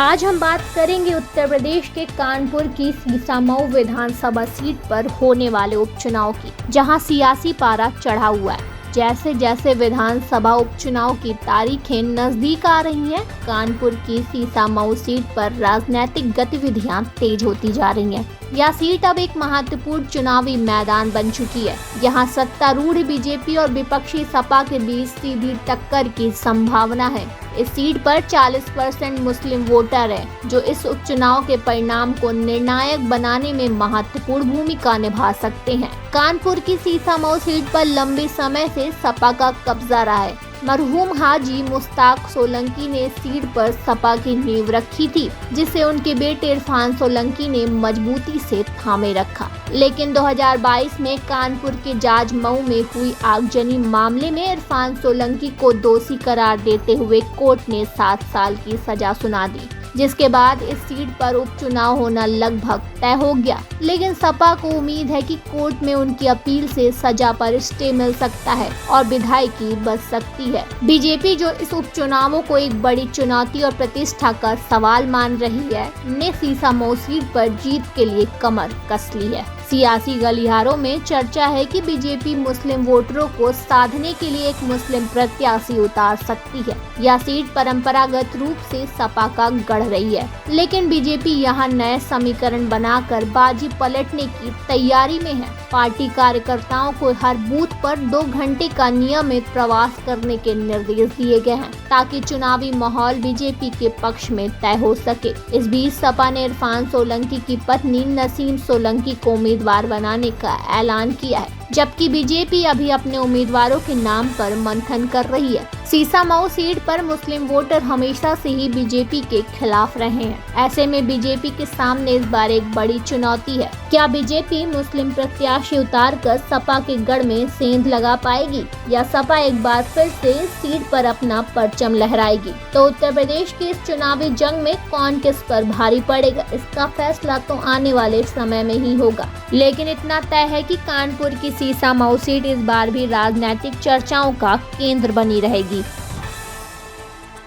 आज हम बात करेंगे उत्तर प्रदेश के कानपुर की सीसामऊ विधानसभा सीट पर होने वाले उपचुनाव की, जहां सियासी पारा चढ़ा हुआ है। जैसे जैसे विधानसभा उपचुनाव की तारीखें नजदीक आ रही हैं, कानपुर की सीसामऊ सीट पर राजनीतिक गतिविधियां तेज होती जा रही हैं। यह सीट अब एक महत्वपूर्ण चुनावी मैदान बन चुकी है। यहाँ सत्तारूढ़ बीजेपी और विपक्षी सपा के बीच सीधी टक्कर की संभावना है। इस सीट पर 40% मुस्लिम वोटर हैं, जो इस उपचुनाव के परिणाम को निर्णायक बनाने में महत्वपूर्ण भूमिका निभा सकते हैं। कानपुर की सीसामऊ सीट पर लंबे समय से सपा का कब्जा रहा है। मरहूम हाजी मुश्ताक सोलंकी ने इस सीट पर सपा की नींव रखी थी, जिसे उनके बेटे इरफान सोलंकी ने मजबूती से थामे रखा। लेकिन 2022 में कानपुर के जाजमऊ में हुई आगजनी मामले में इरफान सोलंकी को दोषी करार देते हुए कोर्ट ने 7 साल की सजा सुना दी, जिसके बाद इस सीट पर उपचुनाव होना लगभग तय हो गया। लेकिन सपा को उम्मीद है कि कोर्ट में उनकी अपील से सजा पर स्टे मिल सकता है और विधायकी बच सकती है। बीजेपी, जो इस उपचुनावों को एक बड़ी चुनौती और प्रतिष्ठा का सवाल मान रही है, ने सीसामऊ सीट पर जीत के लिए कमर कस ली है। सियासी गलियारों में चर्चा है कि बीजेपी मुस्लिम वोटरों को साधने के लिए एक मुस्लिम प्रत्याशी उतार सकती है। यह सीट परंपरागत रूप से सपा का गढ़ रही है, लेकिन बीजेपी यहां नए समीकरण बनाकर बाजी पलटने की तैयारी में है। पार्टी कार्यकर्ताओं को हर बूथ पर 2 घंटे का नियमित प्रवास करने के निर्देश दिए गए हैं, ताकि चुनावी माहौल बीजेपी के पक्ष में तय हो सके। इस बीच सपा ने इरफान सोलंकी की पत्नी नसीम सोलंकी को उम्मीदवार बनाने का ऐलान किया है, जबकि बीजेपी अभी अपने उम्मीदवारों के नाम पर मंथन कर रही है। सीसामऊ सीट पर मुस्लिम वोटर हमेशा से ही बीजेपी के खिलाफ रहे हैं। ऐसे में बीजेपी के सामने इस बार एक बड़ी चुनौती है। क्या बीजेपी मुस्लिम प्रत्याशी उतारकर सपा के गढ़ में सेंध लगा पाएगी, या सपा एक बार फिर से सीट पर अपना परचम लहराएगी? तो उत्तर प्रदेश की इस चुनावी जंग में कौन किस पर भारी पड़ेगा, इसका फैसला तो आने वाले समय में ही होगा। लेकिन इतना तय है कि कानपुर की सीसामऊ सीट इस बार भी राजनीतिक चर्चाओं का केंद्र बनी रहेगी।